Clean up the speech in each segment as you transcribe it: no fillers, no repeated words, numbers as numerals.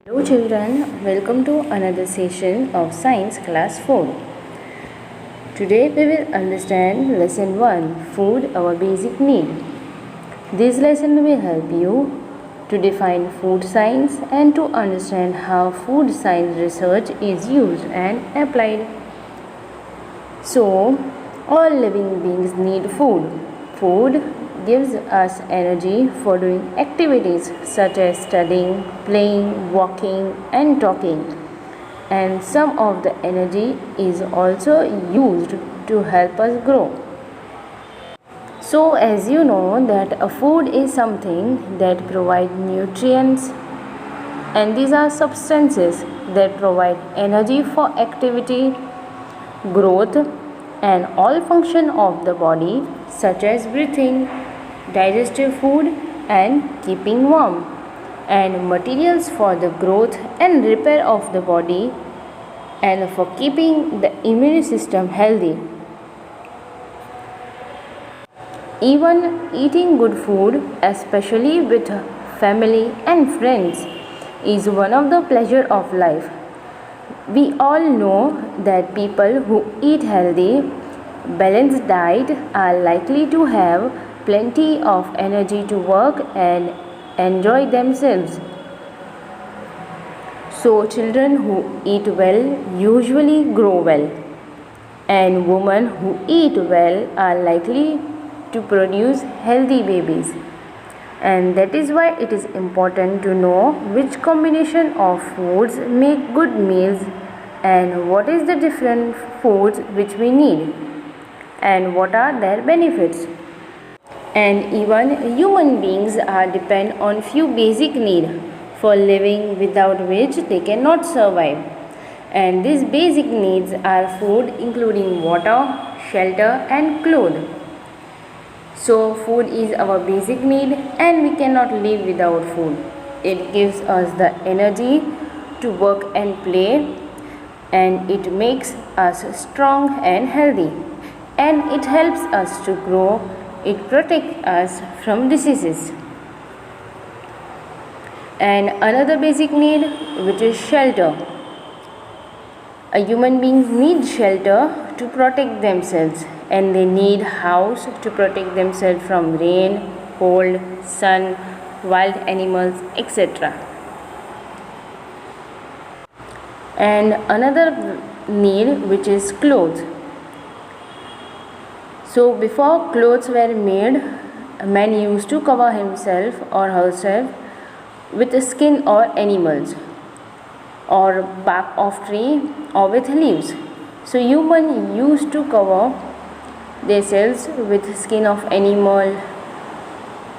Hello children, welcome to another session of Science Class 4. Today we will understand Lesson 1, Food, our basic need. This lesson will help you to define food science and to understand how food science research is used and applied. So, all living beings need food. Food gives us energy for doing activities such as studying, playing, walking, and talking. And some of the energy is also used to help us grow. So, as you know, that a food is something that provides nutrients, and these are substances that provide energy for activity, growth, and all function of the body, such as breathing, digestive food, and keeping warm, and materials for the growth and repair of the body and for keeping the immune system healthy. Even eating good food, especially with family and friends, is one of the pleasure of life. We all know that people who eat healthy, balanced diet are likely to have plenty of energy to work and enjoy themselves. So children who eat well usually grow well, and women who eat well are likely to produce healthy babies. And that is why it is important to know which combination of foods make good meals and what is the different foods which we need and what are their benefits. And even human beings are depend on few basic needs for living, without which they cannot survive. And these basic needs are food, including water, shelter, and clothes. So food is our basic need and we cannot live without food. It gives us the energy to work and play, and it makes us strong and healthy, and it helps us to grow. It protects us from diseases. And another basic need, which is shelter. A human beings need shelter to protect themselves, and they need house to protect themselves from rain, cold, sun, wild animals, etc. And another need, which is clothes. So before clothes were made, a man used to cover himself or herself with skin or animals or bark of tree or with leaves. So human used to cover themselves with skin of animal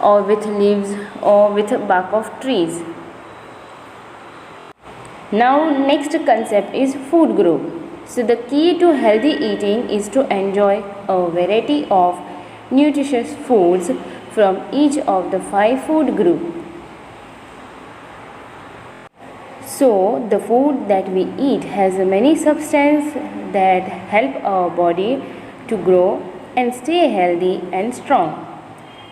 or with leaves or with bark of trees. Now next concept is food group. So the key to healthy eating is to enjoy a variety of nutritious foods from each of the 5 food groups. So the food that we eat has many substances that help our body to grow and stay healthy and strong.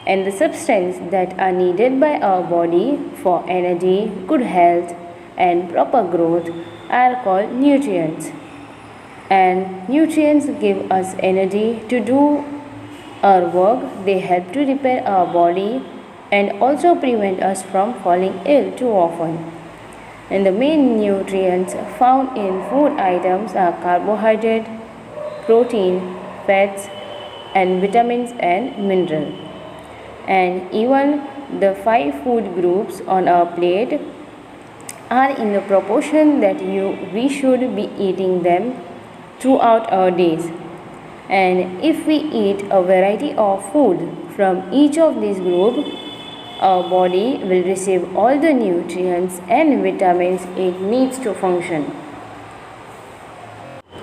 And the substances that are needed by our body for energy, good health, and proper growth are called nutrients. And nutrients give us energy to do our work. They help to repair our body and also prevent us from falling ill too often. And the main nutrients found in food items are carbohydrate, protein, fats, and vitamins and minerals. And even the 5 food groups on our plate are in the proportion that we should be eating them throughout our days. And if we eat a variety of food from each of these groups, our body will receive all the nutrients and vitamins it needs to function.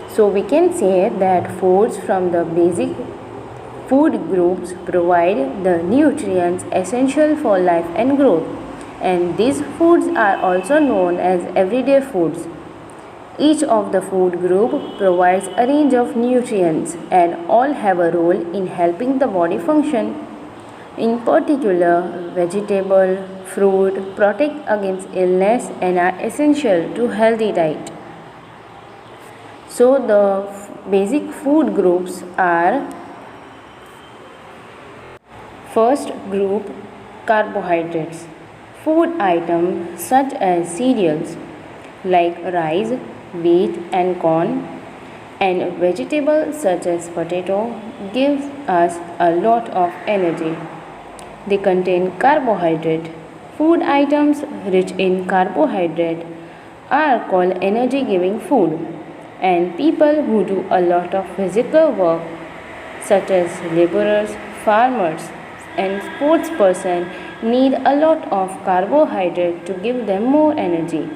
So we can say that foods from the basic food groups provide the nutrients essential for life and growth. And these foods are also known as everyday foods. Each of the food group provides a range of nutrients and all have a role in helping the body function. In particular, vegetable, fruit protect against illness and are essential to healthy diet. So the basic food groups are: first group, carbohydrates. Food items such as cereals like rice, wheat and corn, and vegetables such as potato gives us a lot of energy. They contain carbohydrate. Food items rich in carbohydrate are called energy giving food, and people who do a lot of physical work such as laborers, farmers and sports person need a lot of carbohydrate to give them more energy.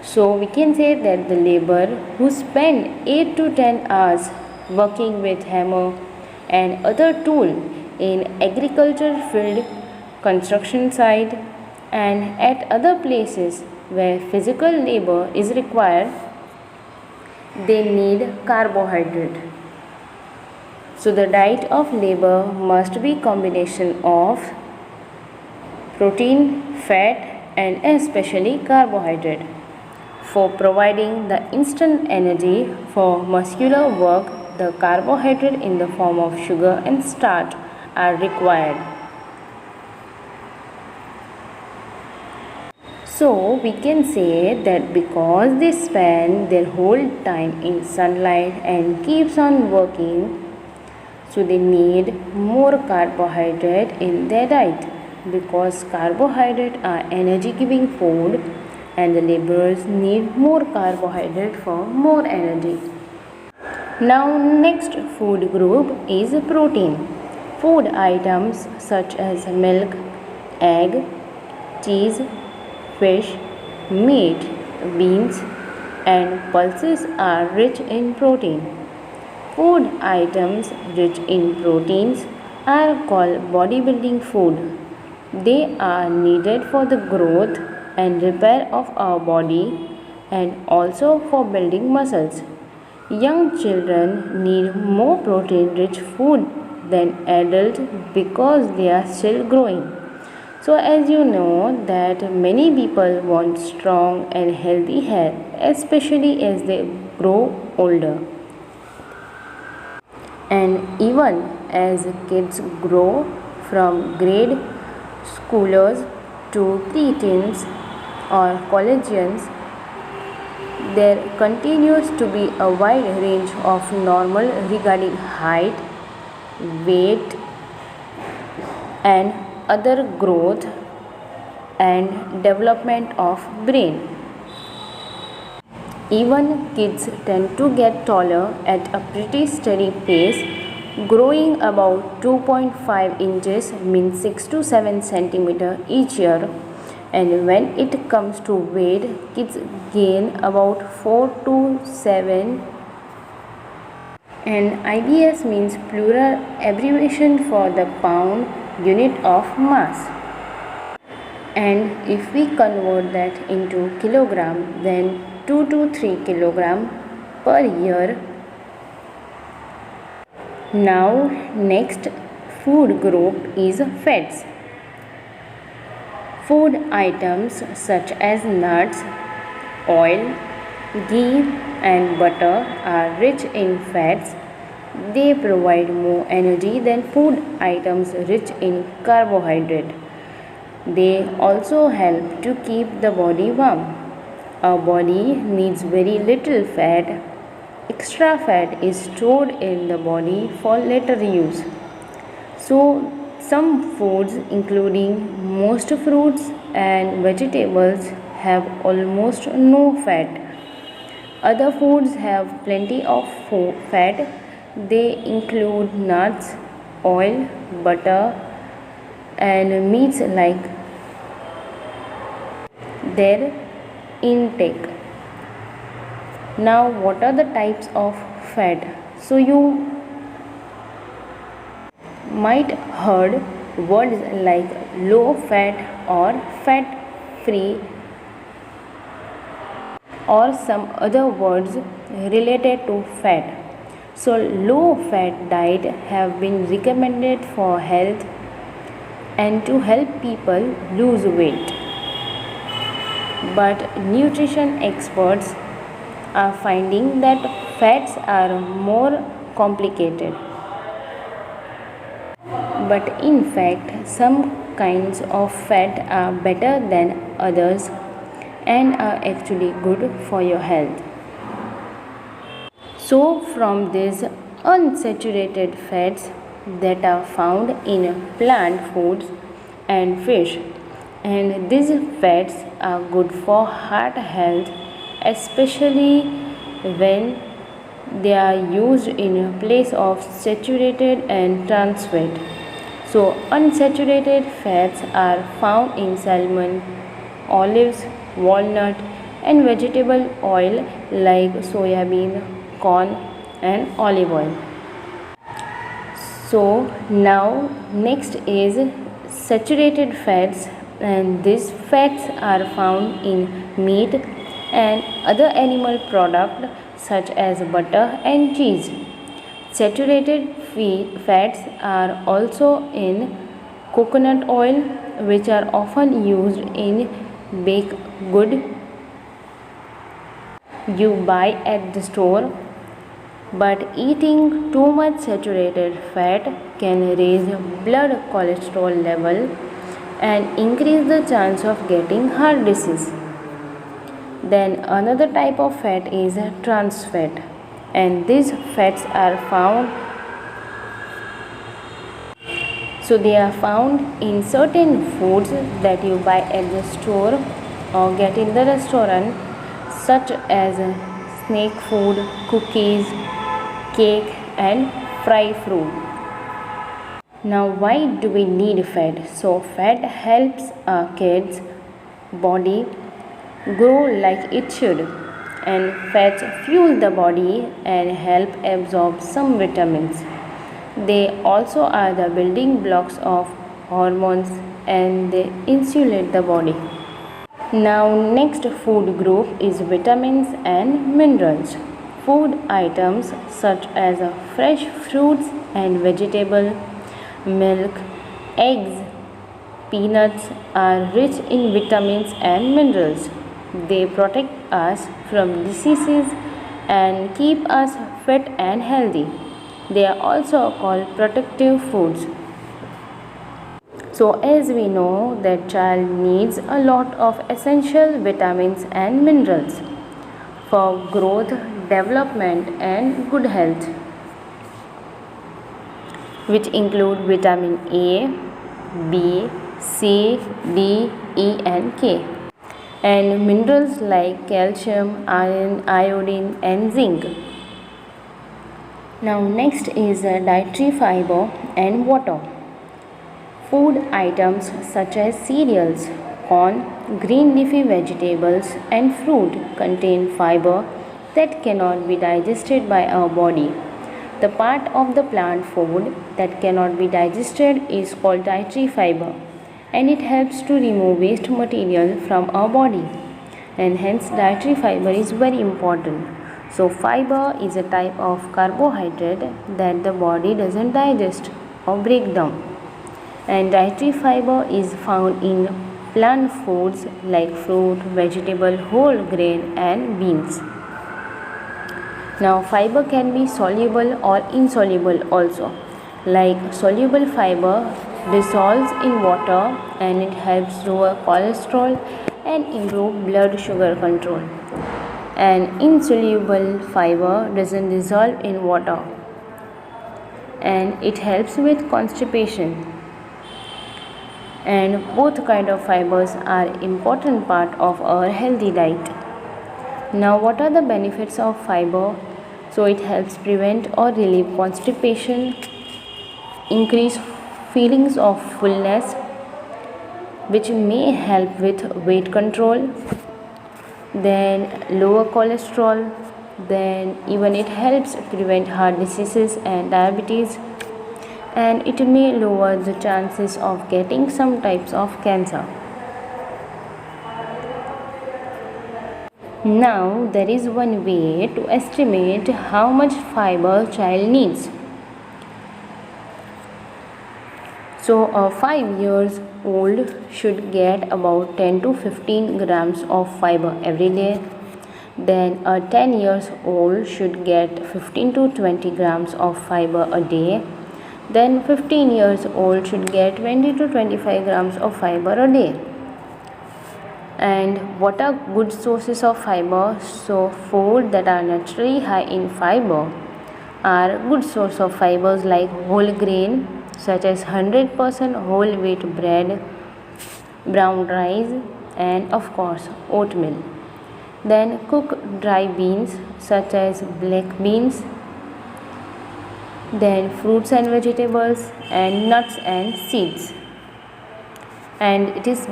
So we can say that the labor who spend 8 to 10 hours working with hammer and other tool in agriculture field, construction site and at other places where physical labor is required, they need carbohydrate. So the diet of labor must be combination of protein, fat and especially carbohydrate. For providing the instant energy for muscular work, the carbohydrate in the form of sugar and starch are required. So we can say that because they spend their whole time in sunlight and keeps on working, so they need more carbohydrate in their diet, because carbohydrate are energy giving food and the laborers need more carbohydrate for more energy. Now next food group is protein. Food items such as milk, egg, cheese, fish, meat, beans and pulses are rich in protein. Food items rich in proteins are called bodybuilding food. They are needed for the growth and repair of our body and also for building muscles. Young children need more protein rich food than adults because they are still growing. So as you know that many people want strong and healthy hair, especially as they grow older. And even as kids grow from grade schoolers to preteens or collegians, there continues to be a wide range of normal regarding height, weight and other growth and development of brain. Even kids tend to get taller at a pretty steady pace. Growing about 2.5 inches means 6 to 7 centimeter each year, and when it comes to weight, kids gain about 4 to 7, and IBS means plural abbreviation for the pound unit of mass. And if we convert that into kilogram, then 2 to 3 kilogram per year. Now next food group is fats. Food items such as nuts, oil, ghee and butter are rich in fats. They provide more energy than food items rich in carbohydrate. They also help to keep the body warm. Our body needs very little fat. Extra fat is stored in the body for later use. So some foods including most fruits and vegetables have almost no fat. Other foods have plenty of fat. They include nuts, oil, butter and meats like their intake. Now what are the types of fat? So you might heard words like low fat or fat free or some other words related to fat. So low fat diet have been recommended for health and to help people lose weight. But nutrition experts are finding that fats are more complicated. But in fact, some kinds of fat are better than others and are actually good for your health. So, from these unsaturated fats that are found in plant foods and fish, and these fats are good for heart health, especially when they are used in place of saturated and trans fat. So, unsaturated fats are found in salmon, olives, walnut, and vegetable oil like soybean, corn, and olive oil. So, now next is saturated fats, and these fats are found in meat and other animal products such as butter and cheese. Saturated fats are also in coconut oil, which are often used in baked good you buy at the store. But eating too much saturated fat can raise blood cholesterol level and increase the chance of getting heart disease. Then another type of fat is trans fat, and these fats are found they are found in certain foods that you buy at the store or get in the restaurant, such as snack food, cookies, cake, and fried fruit. Now, why do we need fat? So, fat helps our kids' body grow like it should, and fats fuel the body and help absorb some vitamins. They also are the building blocks of hormones and they insulate the body. Now, next food group is vitamins and minerals. Food items such as fresh fruits and vegetables, milk, eggs, peanuts are rich in vitamins and minerals. They protect us from diseases and keep us fit and healthy. They are also called protective foods. So, as we know that child needs a lot of essential vitamins and minerals for growth, development and good health, which include vitamin A, B, C, D, E and K, and minerals like calcium, iron, iodine and zinc. Now next is dietary fiber and water. Food items such as cereals, corn, green leafy vegetables and fruit contain fiber that cannot be digested by our body. The part of the plant food that cannot be digested is called dietary fiber, and it helps to remove waste material from our body, and hence dietary fiber is very important. So fiber is a type of carbohydrate that the body doesn't digest or break down, and dietary fiber is found in plant foods like fruit, vegetable, whole grain and beans. Now fiber can be soluble or insoluble also. Like soluble fiber dissolves in water and it helps lower cholesterol and improve blood sugar control. And insoluble fiber doesn't dissolve in water and it helps with constipation. And both kind of fibers are important part of our healthy diet. Now, what are the benefits of fiber? So, it helps prevent or relieve constipation, increase feelings of fullness, which may help with weight control, then lower cholesterol, then even it helps prevent heart diseases and diabetes, and it may lower the chances of getting some types of cancer. Now, there is one way to estimate how much fiber child needs. So a 5 years old should get about 10 to 15 grams of fiber every day. Then a 10 years old should get 15 to 20 grams of fiber a day. Then 15 years old should get 20 to 25 grams of fiber a day. And what are good sources of fiber? So food that are naturally high in fiber are good source of fibers like whole grain such as 100% whole wheat bread, brown rice, and of course oatmeal. Then cooked dry beans such as black beans, then fruits and vegetables, and nuts and seeds. And it is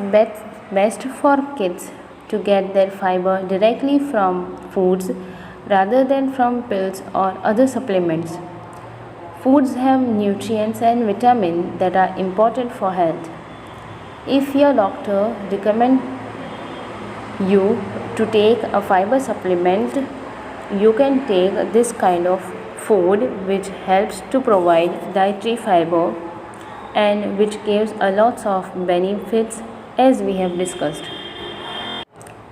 best for kids to get their fiber directly from foods rather than from pills or other supplements. Foods have nutrients and vitamins that are important for health. If your doctor recommends you to take a fiber supplement, you can take this kind of food which helps to provide dietary fiber and which gives a lots of benefits as we have discussed.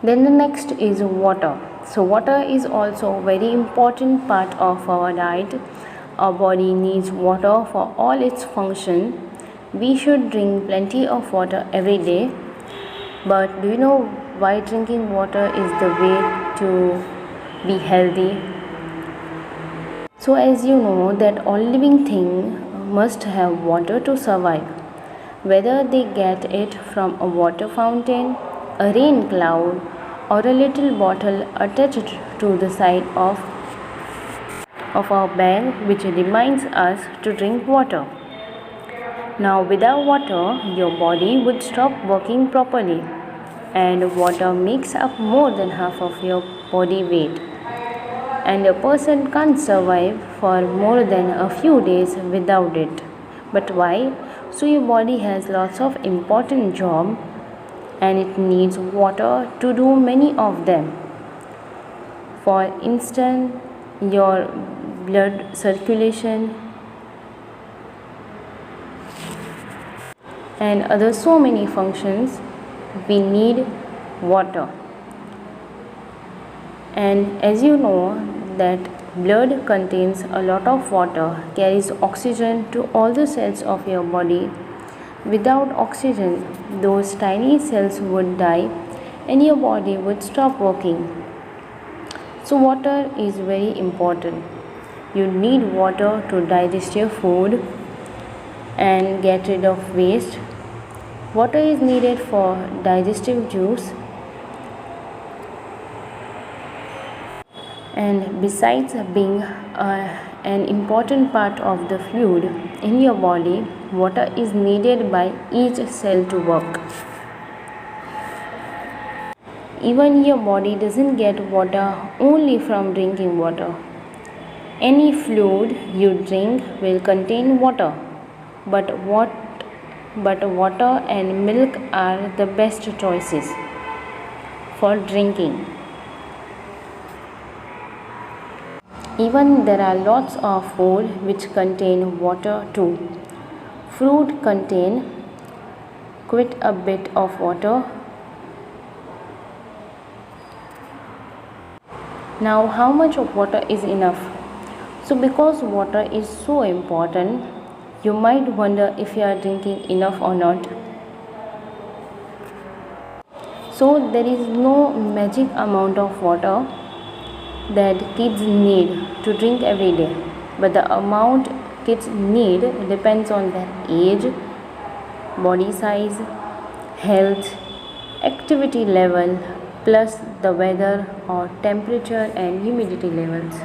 Then the next is water. So water is also a very important part of our diet. Our body needs water for all its function. We should drink plenty of water every day. But do you know why drinking water is the way to be healthy? So as you know that all living things must have water to survive. Whether they get it from a water fountain, a rain cloud, or a little bottle attached to the side of our bag which reminds us to drink water. Now without water, your body would stop working properly, and water makes up more than half of your body weight. And a person can't survive for more than a few days without it. But why? So your body has lots of important jobs and it needs water to do many of them. For instance, your blood circulation and other so many functions, we need water. And as you know that blood contains a lot of water, carries oxygen to all the cells of your body. Without oxygen, those tiny cells would die and your body would stop working. So water is very important. You need water to digest your food and get rid of waste. Water is needed for digestive juice. And besides being an important part of the fluid in your body, water is needed by each cell to work. Even your body doesn't get water only from drinking water. Any fluid you drink will contain water, but water and milk are the best choices for drinking. Even there are lots of food which contain water too. Fruit contain quite a bit of water. Now how much of water is enough? So because water is so important, you might wonder if you are drinking enough or not. So there is no magic amount of water that kids need to drink every day, but the amount kids need depends on their age, body size, health, activity level, plus the weather or temperature and humidity levels.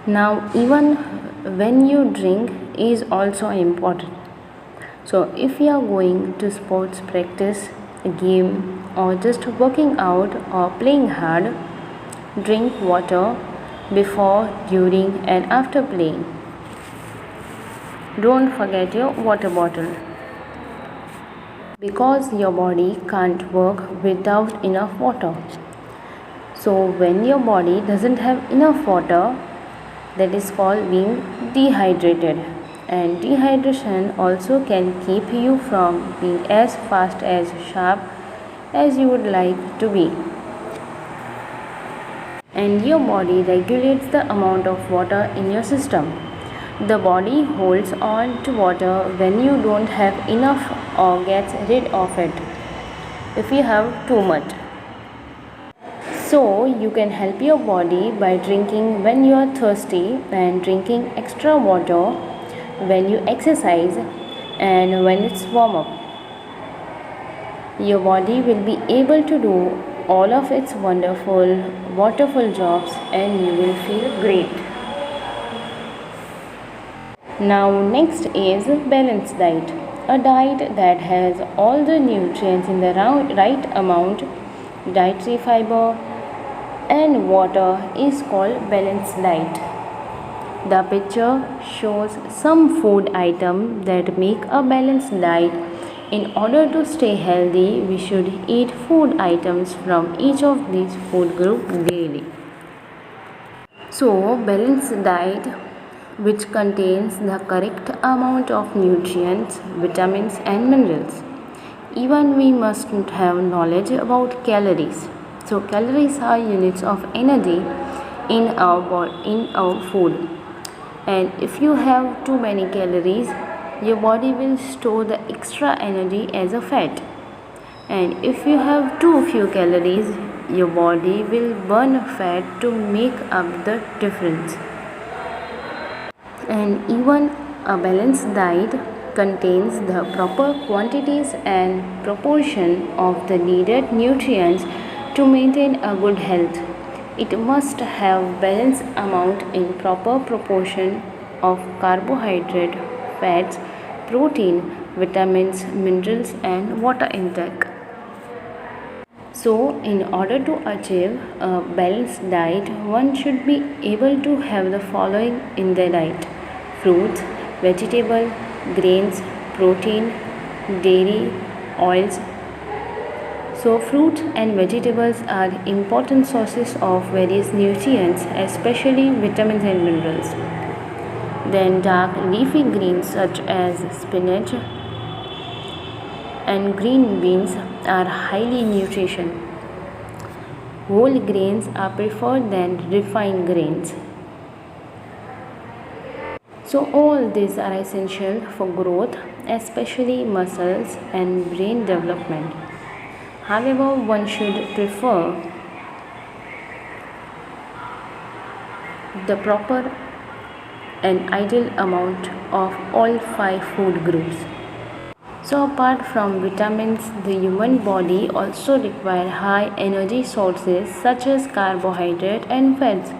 Now even when you drink is also important. So if you are going to sports practice, a game, or just working out or playing hard, drink water before, during, and after playing. Don't forget your water bottle, because your body can't work without enough water. So when your body doesn't have enough water, that is called being dehydrated, and dehydration also can keep you from being as fast as sharp as you would like to be. And your body regulates the amount of water in your system. The body holds on to water when you don't have enough or gets rid of it if you have too much. So you can help your body by drinking when you are thirsty and drinking extra water when you exercise and when it's warm up. Your body will be able to do all of its wonderful, waterful jobs and you will feel great. Now next is balanced diet. A diet that has all the nutrients in the right amount, dietary fiber and water is called balanced diet. The picture shows some food items that make a balanced diet. In order to stay healthy, we should eat food items from each of these food groups daily. So, balanced diet which contains the correct amount of nutrients, vitamins and minerals. Even we must have knowledge about calories. So calories are units of energy in our food. And if you have too many calories, your body will store the extra energy as a fat. And if you have too few calories, your body will burn fat to make up the difference. And even a balanced diet contains the proper quantities and proportion of the needed nutrients to maintain a good health. It must have balanced amount in proper proportion of carbohydrate, fats, protein, vitamins, minerals and water intake. So, in order to achieve a balanced diet, one should be able to have the following in their diet: fruits, vegetable, grains, protein, dairy, oils. So, fruits and vegetables are important sources of various nutrients, especially vitamins and minerals. Then, dark leafy greens such as spinach and green beans are highly nutrition. Whole grains are preferred than refined grains. So all these are essential for growth, especially muscles and brain development. However, one should prefer the proper and ideal amount of all 5 food groups. So apart from vitamins, the human body also requires high energy sources such as carbohydrate and fats.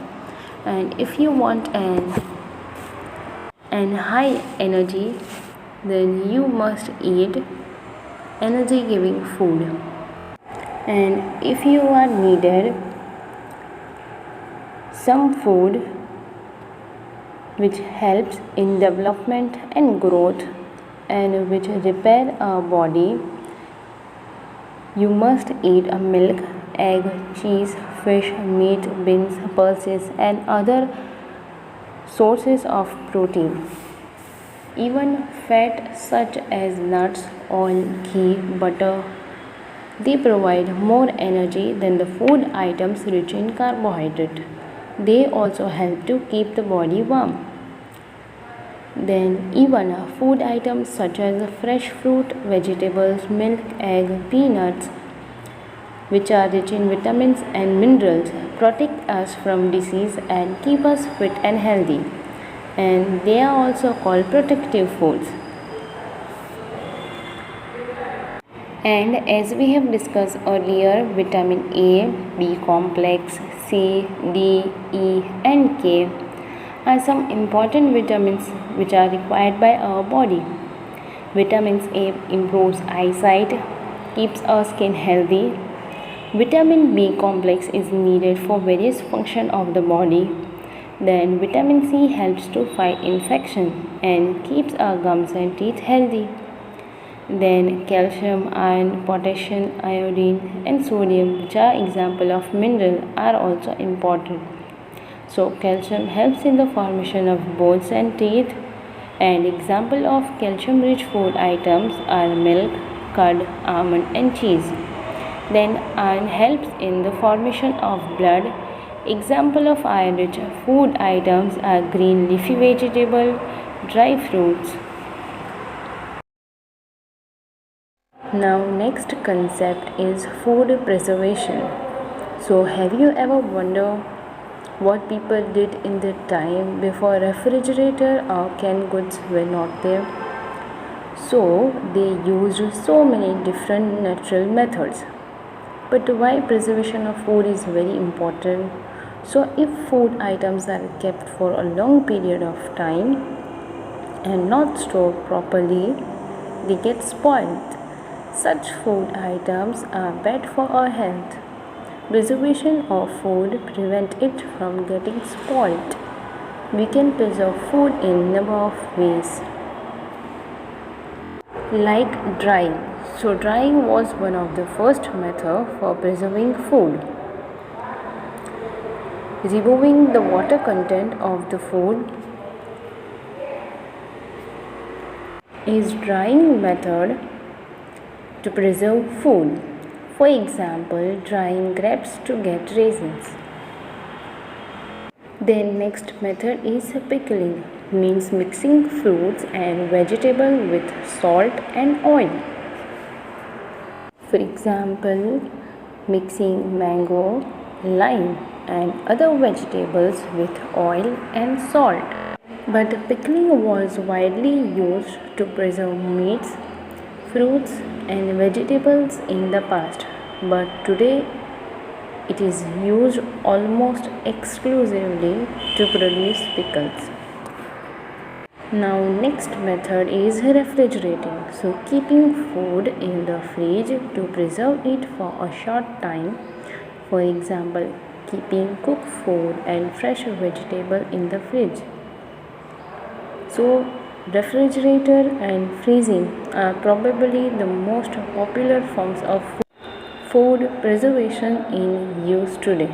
And if you want an high energy, then you must eat energy giving food. And if you are needed some food which helps in development and growth and which repair our body, you must eat a milk, egg, cheese, fish, meat, beans, pulses and other sources of protein. Even fat such as nuts, oil, ghee, butter, they provide more energy than the food items rich in carbohydrate. They also help to keep the body warm. Then even food items such as fresh fruit, vegetables, milk, egg, peanuts, which are rich in vitamins and minerals, protect us from disease and keep us fit and healthy. And they are also called protective foods. And as we have discussed earlier, vitamin A, B complex, C, D, E and K are some important vitamins which are required by our body. Vitamin A improves eyesight, keeps our skin healthy. Vitamin B complex is needed for various functions of the body. Then vitamin C helps to fight infection and keeps our gums and teeth healthy. Then calcium, iron, potassium, iodine and sodium, which are example of mineral, are also important. So calcium helps in the formation of bones and teeth. And example of calcium-rich food items are milk, curd, almond and cheese. Then iron helps in the formation of blood. Example of iron-rich food items are green leafy vegetable, dry fruits. Now next concept is food preservation. So have you ever wondered what people did in the time before refrigerator or canned goods were not there? So they used so many different natural methods. But why preservation of food is very important? So if food items are kept for a long period of time and not stored properly, they get spoiled. Such food items are bad for our health. Preservation of food prevents it from getting spoiled. We can preserve food in a number of ways. Like drying. So drying was one of the first methods for preserving food. Removing the water content of the food is drying method to preserve food. For example, drying grapes to get raisins. Then next method is pickling, means mixing fruits and vegetables with salt and oil. For example, mixing mango, lime and other vegetables with oil and salt. But pickling was widely used to preserve meats, fruits and vegetables in the past, but today it is used almost exclusively to produce pickles. Now next method is refrigerating. So keeping food in the fridge to preserve it for a short time. For example, keeping cooked food and fresh vegetable in the fridge. So refrigerator and freezing are probably the most popular forms of food preservation in use today.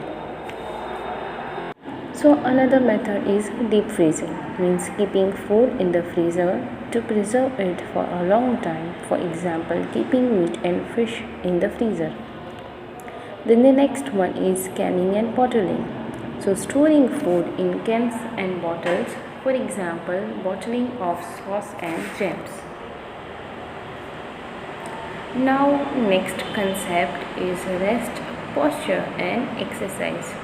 So another method is deep freezing, means keeping food in the freezer to preserve it for a long time. For example, keeping meat and fish in the freezer. Then the next one is canning and bottling. So storing food in cans and bottles, for example, bottling of sauce and jams. Now next concept is rest, posture and exercise.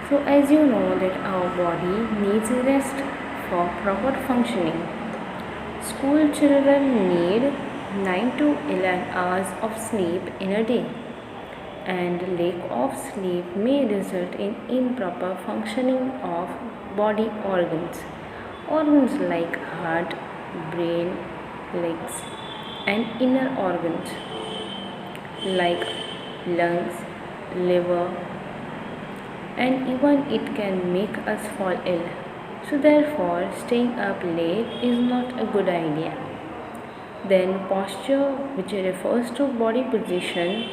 So as you know that our body needs rest for proper functioning. School children need 9 to 11 hours of sleep in a day, and lack of sleep may result in improper functioning of body organs. Organs like heart, brain, legs and inner organs like lungs, liver, and even it can make us fall ill. So therefore staying up late is not a good idea. Then posture, which refers to body position,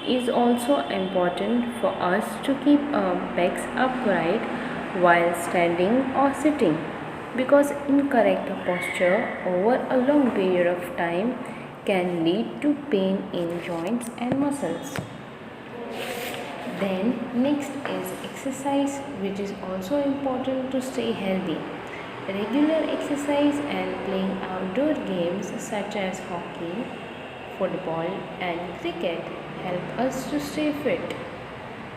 is also important for us to keep our backs upright while standing or sitting, because incorrect posture over a long period of time can lead to pain in joints and muscles. Then next is exercise, which is also important to stay healthy. Regular exercise and playing outdoor games such as hockey, football and cricket help us to stay fit.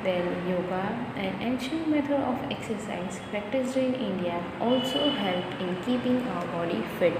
Then yoga, an ancient method of exercise practiced in India, also help in keeping our body fit.